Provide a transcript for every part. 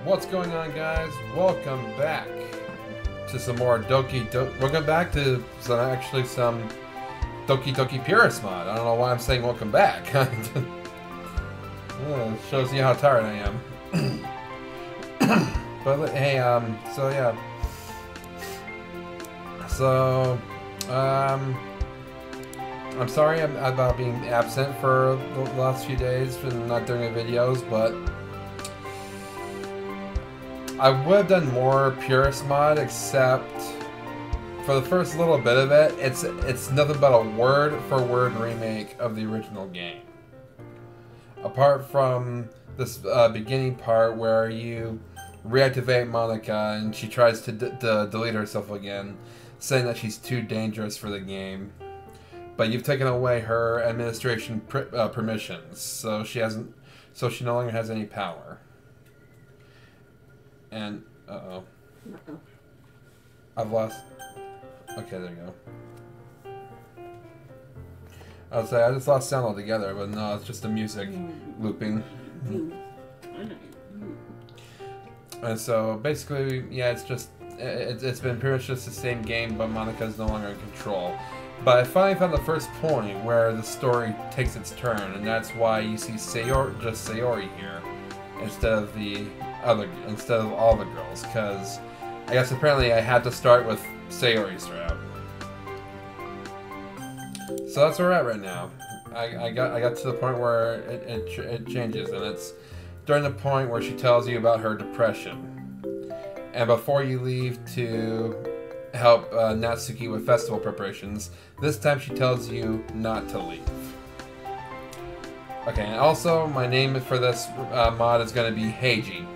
What's going on, guys? Welcome back to some more Doki Doki. Welcome back to some Doki Doki Purist mod. I don't know why I'm saying welcome back. It shows you how tired I am. But hey, so yeah. So, I'm sorry about being absent for the last few days and not doing the videos, but I would have done more Purist mod, except for the first little bit of it, it's nothing but a word-for-word remake of the original game. Apart from this beginning part where you reactivate Monica and she tries to delete herself again, saying that she's too dangerous for the game. But you've taken away her administration permissions, so she no longer has any power. And I've lost. Okay, there you go. I was say I just lost sound altogether, but no, it's just the music looping. And so basically, yeah, it's been pretty much just the same game, but Monica's no longer in control. But I finally found the first point where the story takes its turn, and that's why you see Sayori here instead of all the girls, because I guess apparently I had to start with Sayori's route. So that's where we're at right now. I got to the point where it changes, and it's during the point where she tells you about her depression, and before you leave to help Natsuki with festival preparations, this time she tells you not to leave. Okay, and also my name for this mod is going to be Heiji.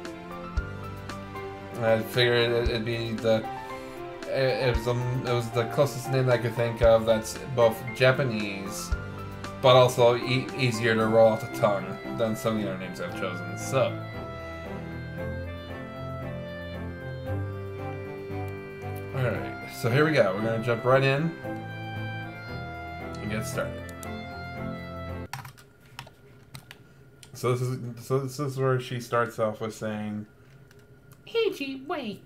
I figured it'd be it was the closest name I could think of that's both Japanese, but also easier to roll off the tongue than some of the other names I've chosen. So, alright, so here we go. We're gonna jump right in and get started. So this is where she starts off with saying, "Heiji, wait."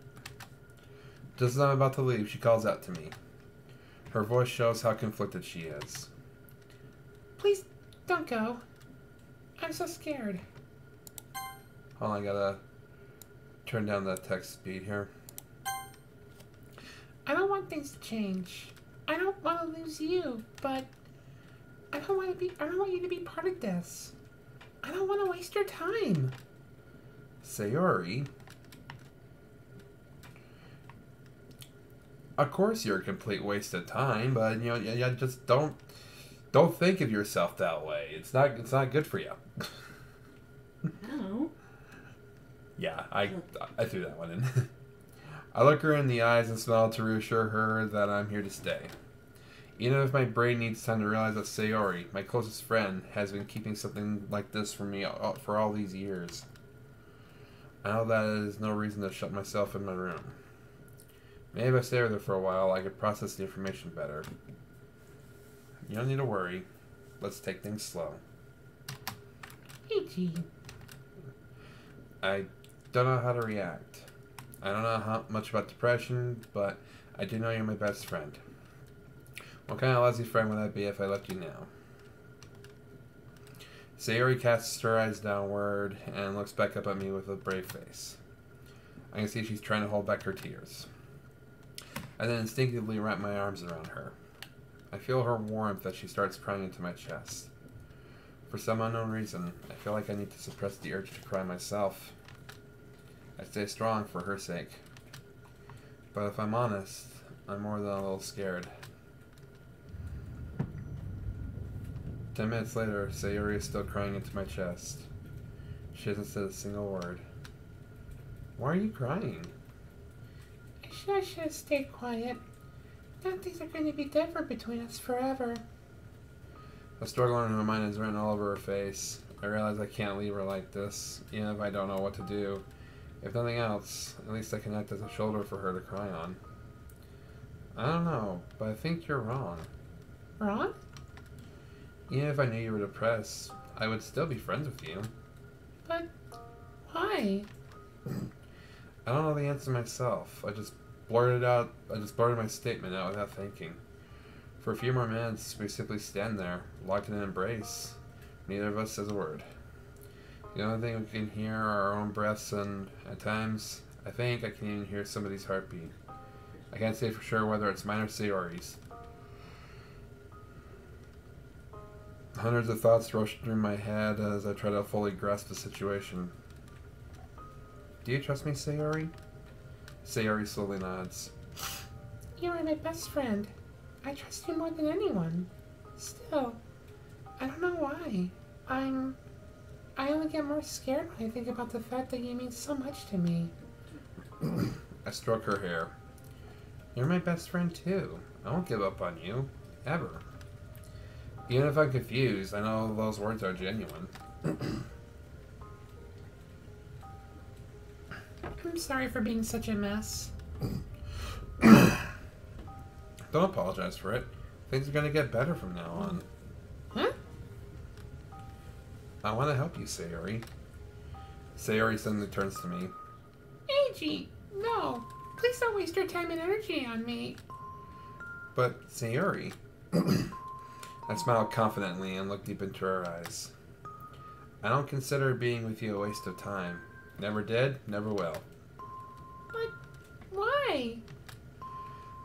Just as I'm about to leave, she calls out to me. Her voice shows how conflicted she is. "Please don't go. I'm so scared." Hold on, I gotta turn down the text speed here. "I don't want things to change. I don't want to lose you, but I don't want you to be part of this. I don't want to waste your time." Sayori? Of course you're a complete waste of time, but you just don't think of yourself that way. It's not good for you. No. Yeah, I threw that one in. I look her in the eyes and smile to reassure her that I'm here to stay. Even if my brain needs time to realize that Sayori, my closest friend, has been keeping something like this from me for all these years. I know that is no reason to shut myself in my room. Maybe if I stay with her for a while, I could process the information better. You don't need to worry. Let's take things slow. Heiji. I don't know how to react. I don't know much about depression, but I do know you're my best friend. What kind of lousy friend would I be if I left you now? Sayori casts her eyes downward and looks back up at me with a brave face. I can see she's trying to hold back her tears. I then instinctively wrap my arms around her. I feel her warmth as she starts crying into my chest. For some unknown reason, I feel like I need to suppress the urge to cry myself. I stay strong for her sake. But if I'm honest, I'm more than a little scared. 10 minutes later, Sayori is still crying into my chest. She hasn't said a single word. Why are you crying? I should have stayed quiet. Now things are going to be different between us forever. The struggle in her mind is written all over her face. I realize I can't leave her like this, even if I don't know what to do. If nothing else, at least I can act as a shoulder for her to cry on. I don't know, but I think you're wrong. Wrong? Even if I knew you were depressed, I would still be friends with you. But why? I don't know the answer myself. I just blurted my statement out without thinking. For a few more minutes, we simply stand there, locked in an embrace. Neither of us says a word. The only thing we can hear are our own breaths, and at times, I think I can even hear somebody's heartbeat. I can't say for sure whether it's mine or Sayori's. Hundreds of thoughts rush through my head as I try to fully grasp the situation. Do you trust me, Sayori? Sayori slowly nods. You are my best friend. I trust you more than anyone. Still, I don't know why. I only get more scared when I think about the fact that you mean so much to me. I stroke her hair. You're my best friend too. I won't give up on you. Ever. Even if I'm confused, I know those words are genuine. I'm sorry for being such a mess. Don't apologize for it. Things are gonna get better from now on. Huh? I want to help you, Sayori. Sayori suddenly turns to me. Eiji, no. Please don't waste your time and energy on me. But, Sayori... I smiled confidently and looked deep into her eyes. I don't consider being with you a waste of time. Never did, never will. But why?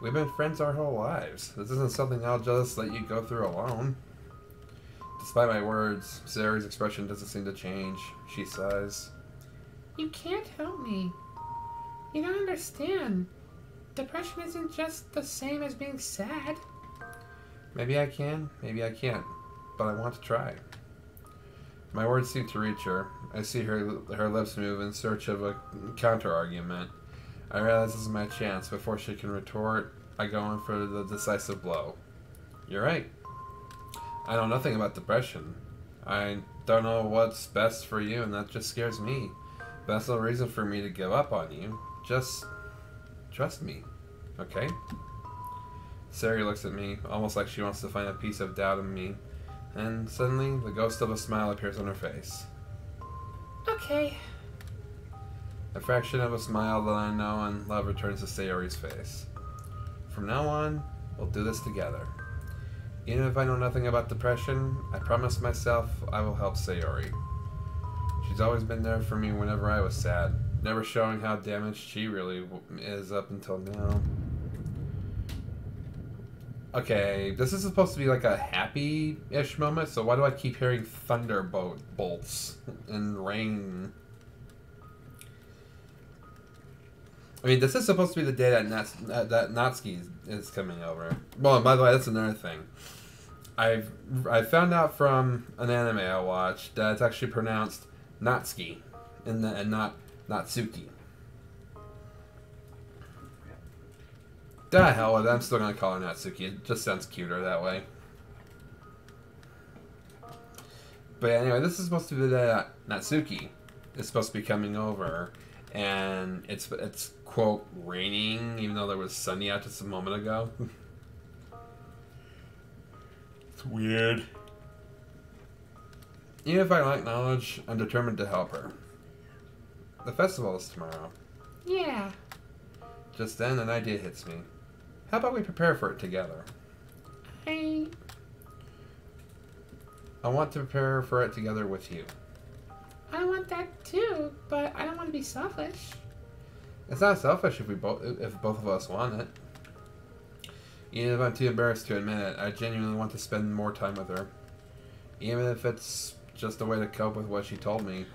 We've been friends our whole lives. This isn't something I'll just let you go through alone. Despite my words, Sayori's expression doesn't seem to change. She sighs. You can't help me. You don't understand. Depression isn't just the same as being sad. Maybe I can, maybe I can't, but I want to try. My words seem to reach her. I see her lips move in search of a counter-argument. I realize this is my chance. Before she can retort, I go in for the decisive blow. You're right. I know nothing about depression. I don't know what's best for you, and that just scares me. But that's no reason for me to give up on you. Just trust me, okay? Sayori looks at me, almost like she wants to find a piece of doubt in me, and suddenly the ghost of a smile appears on her face. Okay. A fraction of a smile that I know and love returns to Sayori's face. From now on, we'll do this together. Even if I know nothing about depression, I promise myself I will help Sayori. She's always been there for me whenever I was sad, never showing how damaged she really is up until now. Okay, this is supposed to be like a happy-ish moment, so why do I keep hearing bolts and rain? I mean, this is supposed to be the day that Natsuki is coming over. Well, and by the way, that's another thing. I found out from an anime I watched that it's actually pronounced Natsuki and not Natsuki. The hell with it, I'm still gonna call her Natsuki. It just sounds cuter that way. But anyway, this is supposed to be the day that Natsuki is supposed to be coming over, and it's quote raining, even though there was sunny out just a moment ago. It's weird. Even if I lack knowledge, I'm determined to help her. The festival is tomorrow. Yeah. Just then, an idea hits me. How about we prepare for it together? I want to prepare for it together with you. I want that too, but I don't want to be selfish. It's not selfish if both of us want it. Even if I'm too embarrassed to admit it, I genuinely want to spend more time with her. Even if it's just a way to cope with what she told me.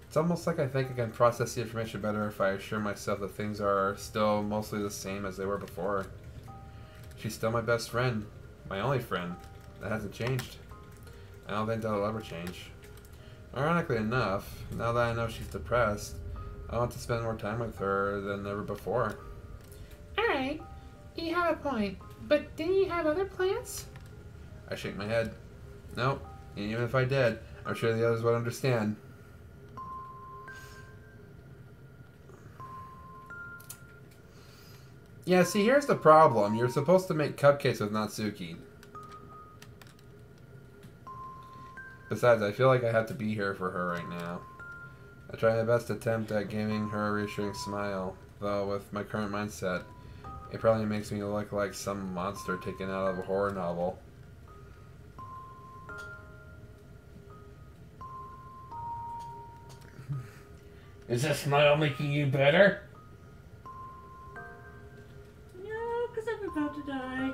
It's almost like I think I can process the information better if I assure myself that things are still mostly the same as they were before. She's still my best friend. My only friend. That hasn't changed. I don't think that'll ever change. Ironically enough, now that I know she's depressed, I want to spend more time with her than ever before. Alright, you have a point. But didn't you have other plans? I shake my head. Nope. And even if I did, I'm sure the others would understand. Yeah, see, here's the problem. You're supposed to make cupcakes with Natsuki. Besides, I feel like I have to be here for her right now. I try my best attempt at giving her a reassuring smile, though with my current mindset, it probably makes me look like some monster taken out of a horror novel. Is this smile making you better? No, because I'm about to die.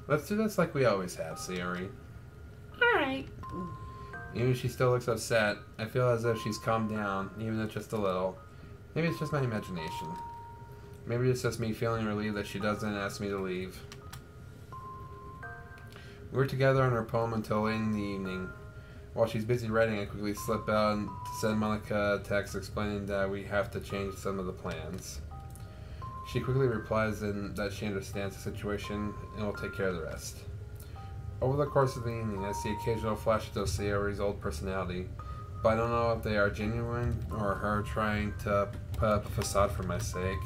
Let's do this like we always have, Sayori. Alright. Even if she still looks upset, I feel as if she's calmed down, even if just a little. Maybe it's just my imagination. Maybe it's just me feeling relieved that she doesn't ask me to leave. We were together on her poem until late in the evening. While she's busy writing, I quickly slip out and send Monica a text explaining that we have to change some of the plans. She quickly replies that she understands the situation and will take care of the rest. Over the course of the evening, I see occasional flashes of Sayori's old personality, but I don't know if they are genuine or her trying to put up a facade for my sake.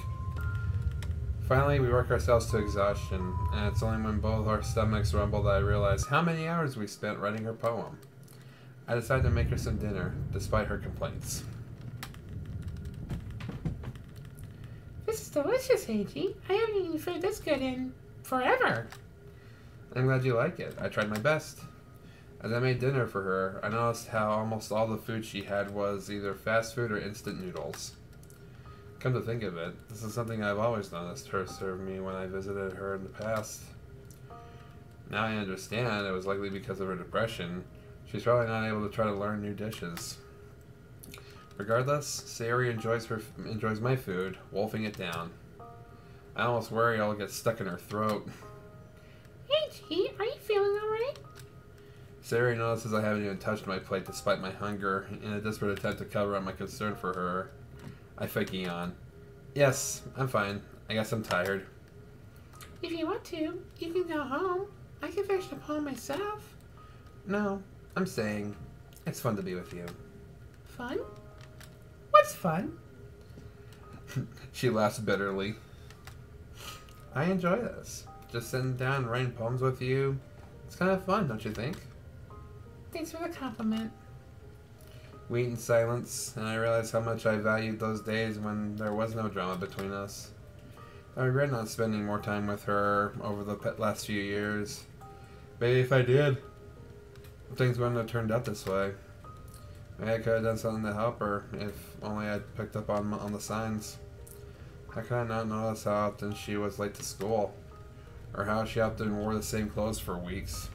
Finally, we work ourselves to exhaustion, and it's only when both our stomachs rumble that I realize how many hours we spent writing her poem. I decide to make her some dinner, despite her complaints. This is delicious, Eiji. I haven't eaten food this good in forever. I'm glad you like it. I tried my best. As I made dinner for her, I noticed how almost all the food she had was either fast food or instant noodles. Come to think of it, this is something I've always noticed her serve me when I visited her in the past. Now I understand it was likely because of her depression. She's probably not able to try to learn new dishes. Regardless, Sayori enjoys my food, wolfing it down. I almost worry I'll get stuck in her throat. Eiji, are you feeling alright? Sayori notices I haven't even touched my plate despite my hunger, in a desperate attempt to cover up my concern for her. I fake yawn. Yes, I'm fine. I guess I'm tired. If you want to, you can go home. I can finish the poem myself. No, I'm saying it's fun to be with you. Fun? What's fun? She laughs bitterly. I enjoy this. Just sitting down and writing poems with you. It's kind of fun, don't you think? Thanks for the compliment. We eat in silence, and I realize how much I valued those days when there was no drama between us. I regret not spending more time with her over the last few years. Maybe if I did, things wouldn't have turned out this way. Maybe I could have done something to help her, if only I'd picked up on the signs. How could I not notice how often she was late to school? Or how she often wore the same clothes for weeks?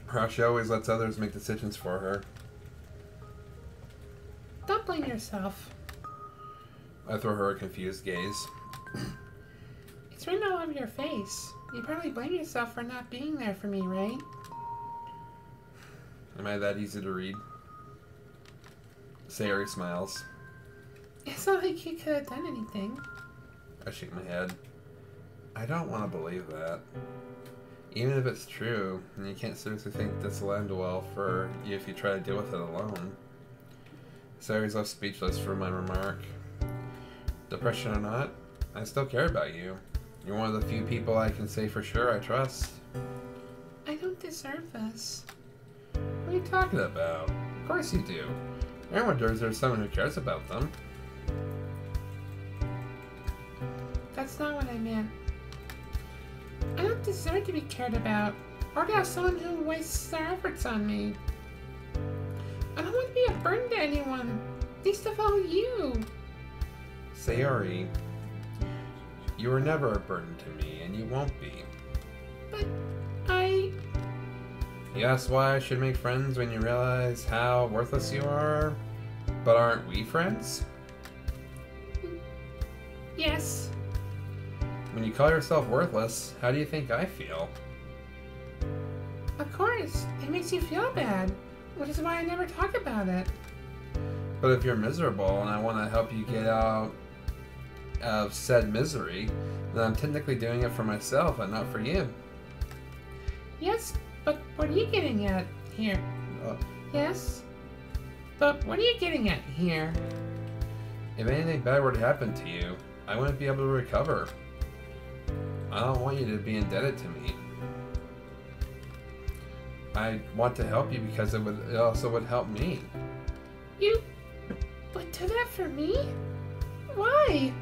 Or how she always lets others make decisions for her? Don't blame yourself. I throw her a confused gaze. It's written all over your face. You probably blame yourself for not being there for me, right? Am I that easy to read? Sayori smiles. It's not like you could have done anything. I shake my head. I don't want to believe that. Even if it's true, and you can't seriously think this will end well for you if you try to deal with it alone. Sayori's left speechless for my remark. Depression or not, I still care about you. You're one of the few people I can say for sure I trust. I don't deserve this. What are you talking about? Of course you do. Everyone deserves someone who cares about them. That's not what I meant. I don't deserve to be cared about, or to have someone who wastes their efforts on me. I don't want to be a burden to anyone, least of all you. Sayori, you were never a burden to me, and you won't be. But You asked why I should make friends when you realize how worthless you are? But aren't we friends? Yes. When you call yourself worthless, how do you think I feel? Of course, it makes you feel bad, which is why I never talk about it. But if you're miserable and I want to help you get out of said misery, then I'm technically doing it for myself and not for you. Yes, but what are you getting at here? Yes? But what are you getting at here? If anything bad were to happen to you, I wouldn't be able to recover. I don't want you to be indebted to me. I want to help you because it also would help me. You would do that for me? Why?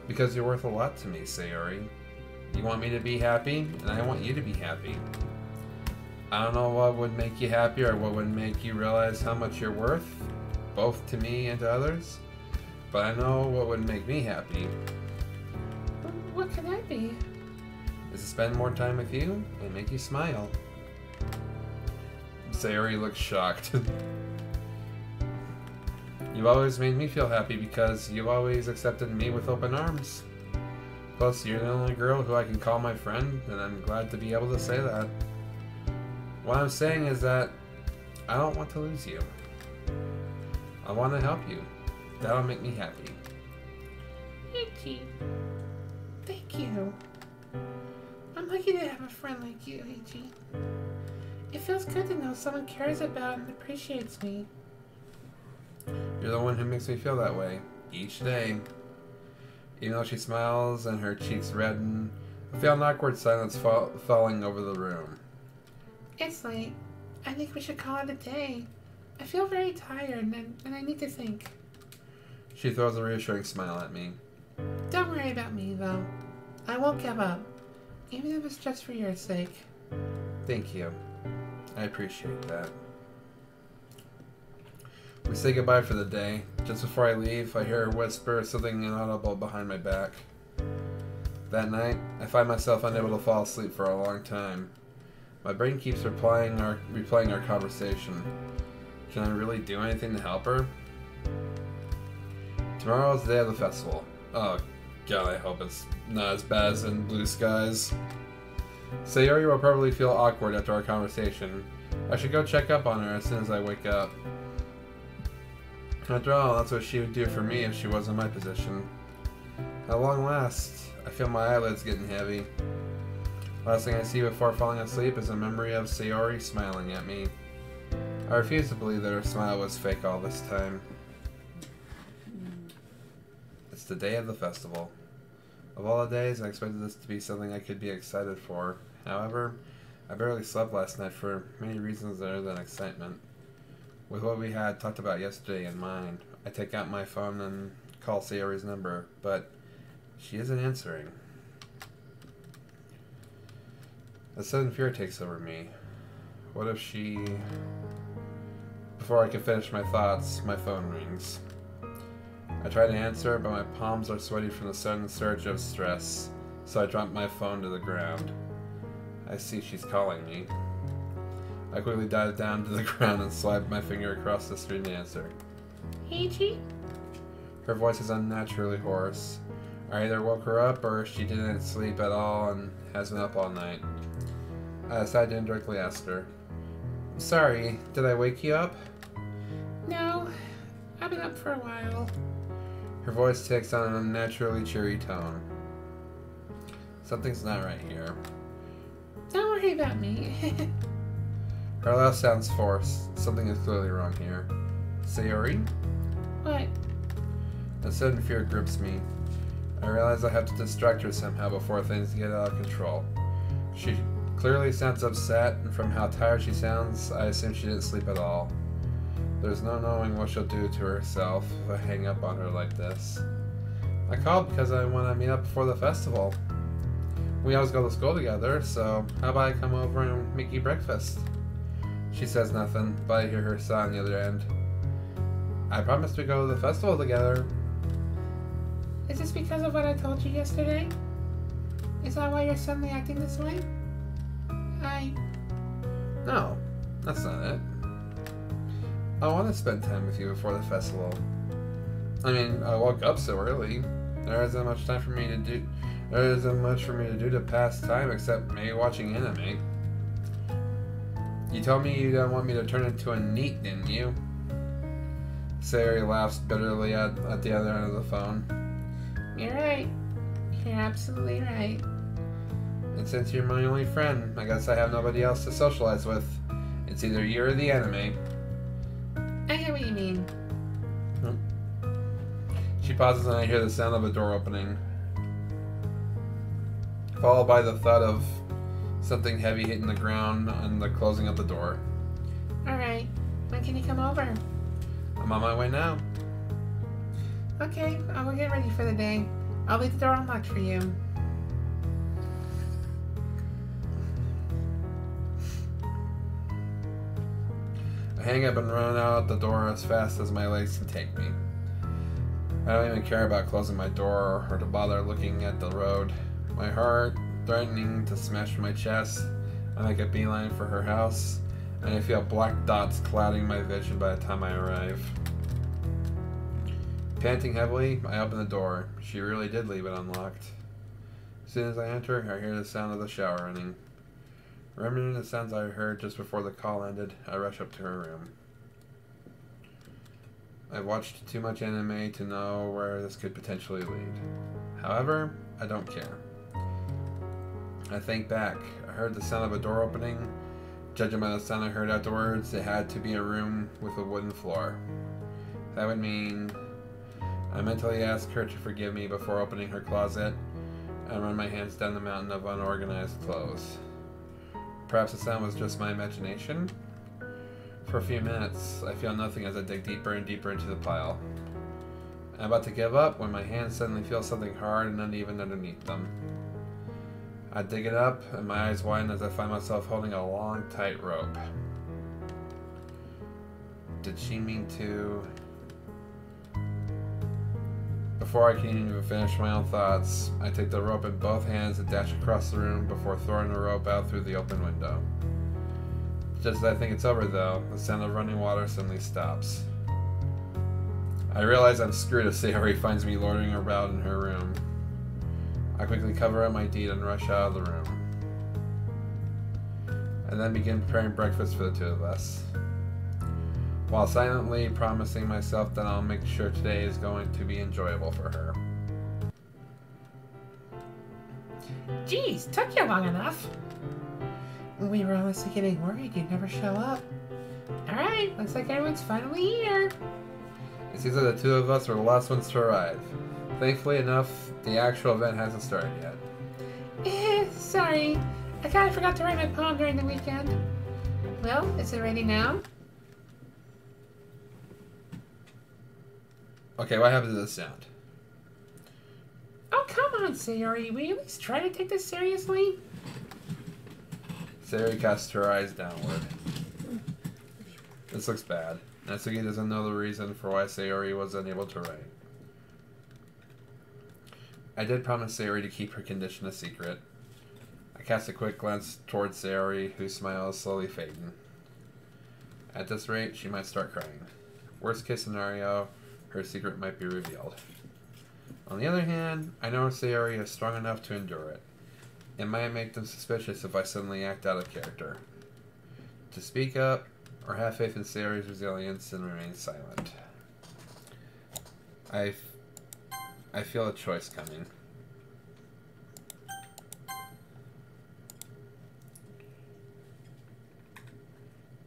Because you're worth a lot to me, Sayori. You want me to be happy, and I want you to be happy. I don't know what would make you happy or what would make you realize how much you're worth, both to me and to others, but I know what would make me happy. What could that be? Is to spend more time with you and make you smile. Sayori looks shocked. You've always made me feel happy because you've always accepted me with open arms. Plus, you're the only girl who I can call my friend, and I'm glad to be able to say that. What I'm saying is that I don't want to lose you. I want to help you. That'll make me happy. Ichi. Thank you. I'm lucky to have a friend like you, Ichi. It feels good to know someone cares about and appreciates me. You're the one who makes me feel that way, each day. Even though she smiles and her cheeks redden, I feel an awkward silence falling over the room. It's late. I think we should call it a day. I feel very tired and I need to think. She throws a reassuring smile at me. Don't worry about me, though. I won't give up, even if it's just for your sake. Thank you. I appreciate that. We say goodbye for the day. Just before I leave, I hear her whisper something inaudible behind my back. That night, I find myself unable to fall asleep for a long time. My brain keeps replaying our conversation. Can I really do anything to help her? Tomorrow is the day of the festival. Oh god, I hope it's not as bad as in Blue Skies. Sayori will probably feel awkward after our conversation. I should go check up on her as soon as I wake up. After all, that's what she would do for me if she was in my position. At long last, I feel my eyelids getting heavy. Last thing I see before falling asleep is a memory of Sayori smiling at me. I refuse to believe that her smile was fake all this time. It's the day of the festival. Of all the days, I expected this to be something I could be excited for. However, I barely slept last night for many reasons other than excitement. With what we had talked about yesterday in mind, I take out my phone and call Sayori's number, but she isn't answering. A sudden fear takes over me. What if she... Before I can finish my thoughts, my phone rings. I try to answer, but my palms are sweaty from the sudden surge of stress, so I drop my phone to the ground. I see she's calling me. I quickly dive down to the ground and slide my finger across the screen to answer. Ichi? Her voice is unnaturally hoarse. I either woke her up or she didn't sleep at all and has been up all night. I decided to indirectly ask her. Sorry, did I wake you up? No, I've been up for a while. Her voice takes on an unnaturally cheery tone. Something's not right here. Don't worry about me. Her laugh sounds forced. Something is clearly wrong here. Sayori? What? A sudden fear grips me. I realize I have to distract her somehow before things get out of control. She clearly sounds upset, and from how tired she sounds, I assume she didn't sleep at all. There's no knowing what she'll do to herself if I hang up on her like this. I called because I want to meet up before the festival. We always go to school together, so how about I come over and make you breakfast? She says nothing, but I hear her sigh on the other end. I promised we'd go to the festival together. Is this because of what I told you yesterday? Is that why you're suddenly acting this way? No, that's not it. I want to spend time with you before the festival. I mean, I woke up so early. There isn't much time for me to do. There isn't much for me to do to pass time except maybe watching anime. You told me you didn't want me to turn into a NEET, didn't you? Sayori laughs bitterly at the other end of the phone. You're right. You're absolutely right. And since you're my only friend, I guess I have nobody else to socialize with. It's either you or the anime. I get what you mean. She pauses and I hear the sound of a door opening. followed by the thud of something heavy hitting the ground and the closing of the door. Alright, when can you come over? I'm on my way now. Okay, I will get ready for the day. I'll leave the door unlocked for you. I hang up and run out the door as fast as my legs can take me. I don't even care about closing my door or to bother looking at the road. My heart threatening to smash my chest. I make a beeline for her house, and I feel black dots clouding my vision by the time I arrive. Panting heavily, I open the door. She really did leave it unlocked. As soon as I enter, I hear the sound of the shower running. Remembering the sounds I heard just before the call ended, I rush up to her room. I've watched too much anime to know where this could potentially lead. However, I don't care. I think back. I heard the sound of a door opening. Judging by the sound I heard afterwards, it had to be a room with a wooden floor. That would mean I mentally asked her to forgive me before opening her closet and run my hands down the mountain of unorganized clothes. Perhaps the sound was just my imagination? For a few minutes, I feel nothing as I dig deeper and deeper into the pile. I'm about to give up when my hands suddenly feel something hard and uneven underneath them. I dig it up, and my eyes widen as I find myself holding a long, tight rope. Did she mean to... Before I can even finish my own thoughts, I take the rope in both hands and dash across the room before throwing the rope out through the open window. Just as I think it's over, though, the sound of running water suddenly stops. I realize I'm screwed as Sayori finds me loitering around in her room. I quickly cover up my deed and rush out of the room. And then begin preparing breakfast for the two of us, while silently promising myself that I'll make sure today is going to be enjoyable for her. Geez, took you long enough. We were honestly getting worried you'd never show up. Alright, looks like everyone's finally here. It seems like the two of us are the last ones to arrive. Thankfully enough, the actual event hasn't started yet. Sorry. I kinda forgot to write my poem during the weekend. Well, is it ready now? Okay, what happened to this sound? Oh, come on, Sayori. Will you at least try to take this seriously? Sayori casts her eyes downward. This looks bad. Natsuki doesn't know the reason for why Sayori was unable to write. I did promise Sayori to keep her condition a secret. I cast a quick glance towards Sayori, whose smile is slowly fading. At this rate, she might start crying. Worst case scenario, her secret might be revealed. On the other hand, I know Sayori is strong enough to endure it. It might make them suspicious if I suddenly act out of character. To speak up, or have faith in Sayori's resilience and remain silent. I feel a choice coming.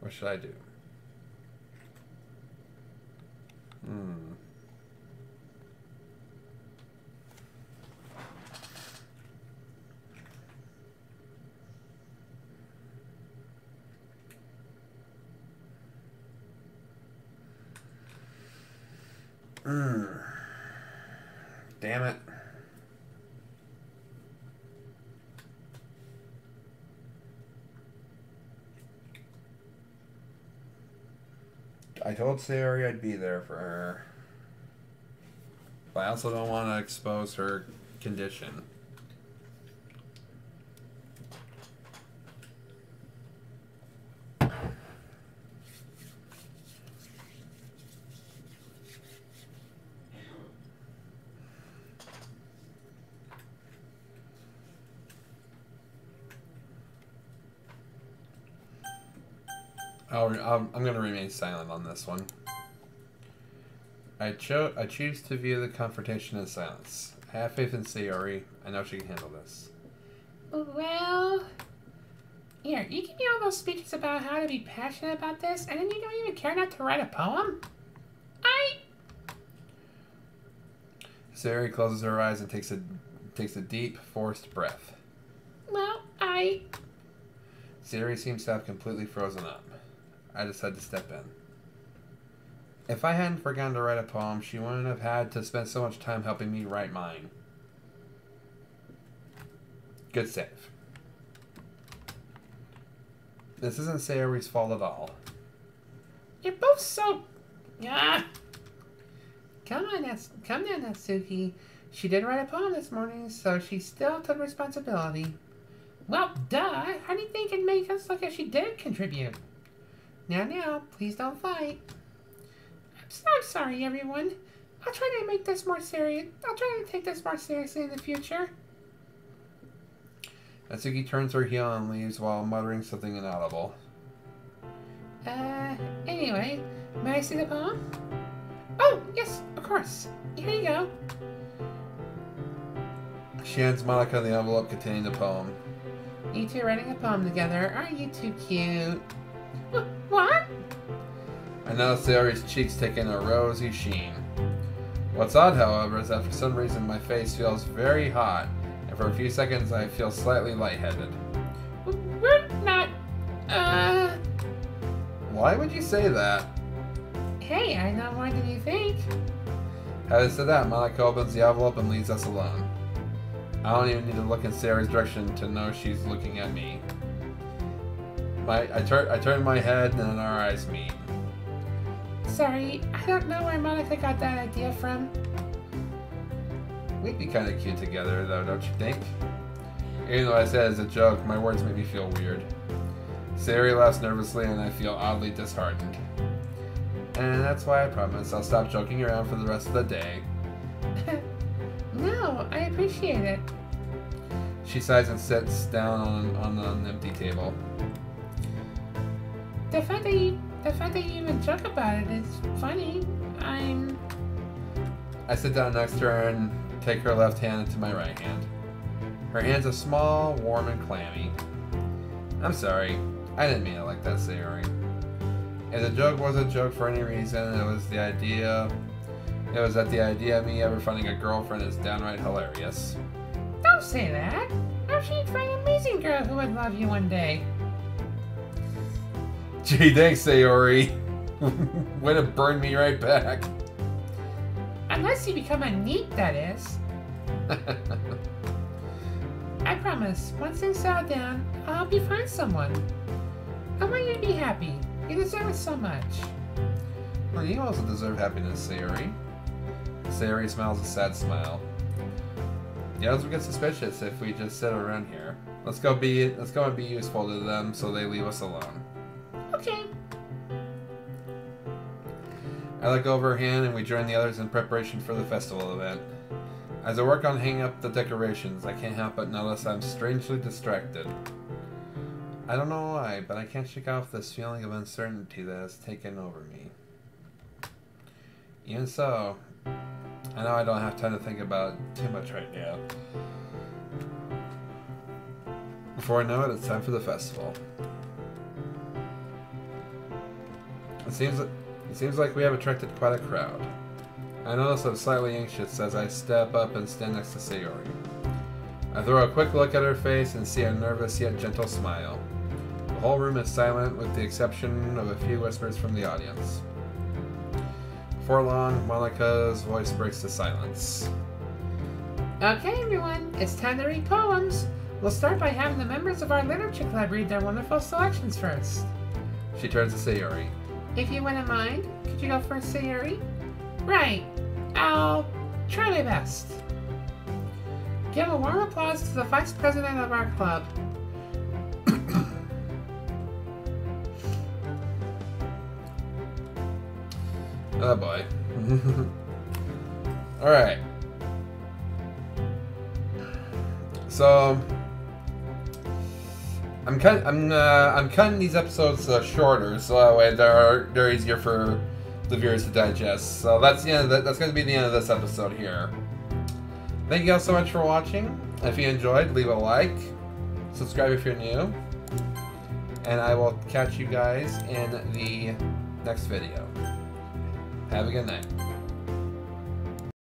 What should I do? Damn it. I told Sayori I'd be there for her. But I also don't want to expose her condition. I'm going to remain silent on this one. I choose to view the confrontation in silence. I have faith in Sayori. I know she can handle this. Well... Here, you give me all those speeches about how to be passionate about this, and then you don't even care not to write a poem? Sayori closes her eyes and takes a deep, forced breath. fight. Sayori seems to have completely frozen up. I just had to step in. If I hadn't forgotten to write a poem, she wouldn't have had to spend so much time helping me write mine. Good save. This isn't Sayori's fault at all. You're both so... Ah. Come on, Natsuki. She did write a poem this morning, so she still took responsibility. Well, duh. How do you think it'd make us look if she did contribute? Now, please don't fight. I'm sorry, everyone. I'll try to make this more serious. I'll try to take this more seriously in the future. Natsuki turns her heel and leaves while muttering something inaudible. Anyway, may I see the poem? Oh, yes, of course. Here you go. She hands Monica the envelope containing the poem. You two writing a poem together. Aren't you too cute? What? I notice Sayori's cheeks take in a rosy sheen. What's odd, however, is that for some reason my face feels very hot, and for a few seconds I feel slightly lightheaded. We're not, Why would you say that? Hey, I know more than you think. Having said that, Monica opens the envelope and leaves us alone. I don't even need to look in Sayori's direction to know she's looking at me. I turn my head and our eyes meet. Sorry, I don't know where Monica got that idea from. We'd be kind of cute together, though, don't you think? Even though I said it as a joke, my words make me feel weird. Sayori laughs nervously and I feel oddly disheartened. And that's why I promise I'll stop joking around for the rest of the day. No, I appreciate it. She sighs and sits down on an empty table. The fact that you even joke about it is funny. I sit down next to her and take her left hand into my right hand. Her hands are small, warm, and clammy. I'm sorry. I didn't mean it like that, Sayori. If the joke was a joke for any reason, it was that the idea of me ever finding a girlfriend is downright hilarious. Don't say that. I'm sure you'd find an amazing girl who would love you one day. Gee, thanks, Sayori. Way to burn me right back. Unless you become a neat, that is. I promise, once things settle down, I'll help you find someone. I want you to be happy. You deserve it so much. Well, you also deserve happiness, Sayori. Sayori smiles a sad smile. The others will get suspicious if we just sit around here. Let's go and be useful to them so they leave us alone. Okay. I let go of her hand and we join the others in preparation for the festival event. As I work on hanging up the decorations, I can't help but notice I'm strangely distracted. I don't know why, but I can't shake off this feeling of uncertainty that has taken over me. Even so, I know I don't have time to think about it too much right now. Before I know it, it's time for the festival. It seems like we have attracted quite a crowd. I notice I'm slightly anxious as I step up and stand next to Sayori. I throw a quick look at her face and see a nervous yet gentle smile. The whole room is silent with the exception of a few whispers from the audience. Before long, Monica's voice breaks the silence. Okay, everyone, it's time to read poems. We'll start by having the members of our literature club read their wonderful selections first. She turns to Sayori. If you wouldn't mind, could you go first, Sayori? Right. I'll try my best. Give a warm applause to the vice president of our club. Oh boy. Alright. So I'm cutting these episodes shorter, so that way they're easier for the viewers to digest. So that's the end. That's going to be the end of this episode here. Thank you guys so much for watching. If you enjoyed, leave a like, subscribe if you're new, and I will catch you guys in the next video. Have a good night.